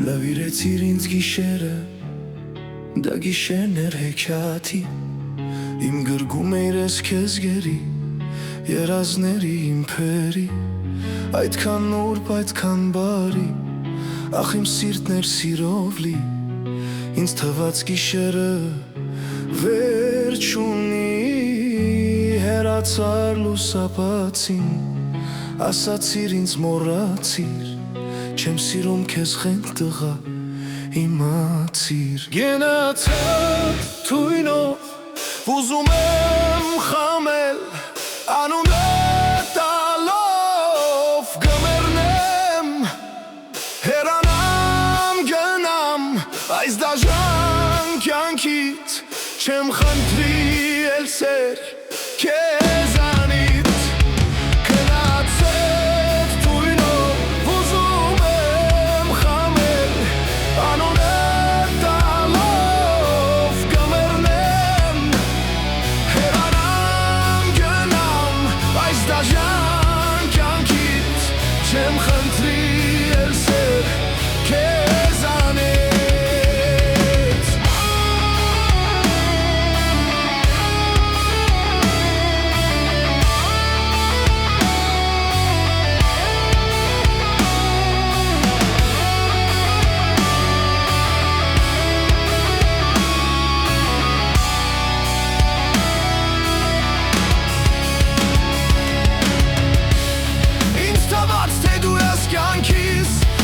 Լավիրեցիր ինձ գիշերը, դա գիշերներ հեքիաթի, իմ գրգում էիր ես քեզ գերի, երազների իմ փերի, այդքան նուրբ, այդքան բարի, ախ իմ սիրտն էր սիրով լի, ինձ թվաց գիշերը վերջ ունի, հեռացար լուսապացին, ասացիր ինձ մոռացիր, չեմ սիրում քեզ խենթ տղա, իմացիր։ Գնացած թույնով, ուզում եմ խամել, անունդ տալով գմեռնեմ, հեռանամ գնամ, այս դաժան կյանքից, չեմ խնդրի էլ սեր քեզանից։ Չեմ խնդրի էլ սեր քեզանից։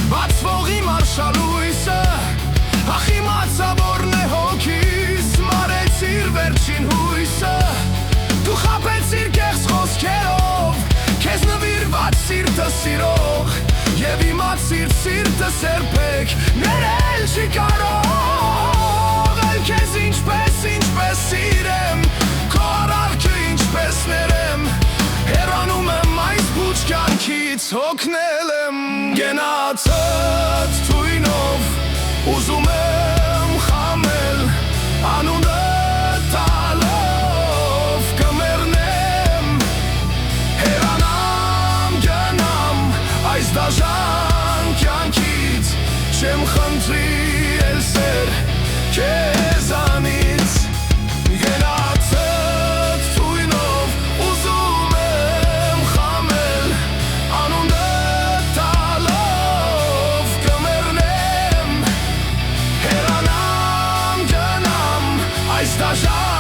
Բացվող իմ արշալույսը, ախ իմացա որն է հոգիս, մարեցիր վերջին հույսը, դու խաբեցիր կեղծ խոսքերով, քեզ նվիրված սիրտը սիրող, և իմացիր սիրտը սերպեք, ներել չի կարող, էլ քեզ ինչպես սիրեմ, քո արարքը ինչպես ներեմ, հեռանում եմ այս բուչ կյանքից, հոգնել եմ գնացած թույնով, ուզում եմ խամել, անունդ տալով կմեռնեմ, հեռանամ գնամ, այս դաժան կյանքից, չեմ խնդրի էլ սեր քեզանից։ Գնացած թույնով, ուզում եմ խամել, անունդ տալով կմեռնեմ, հեռանամ գնամ, այս դաժան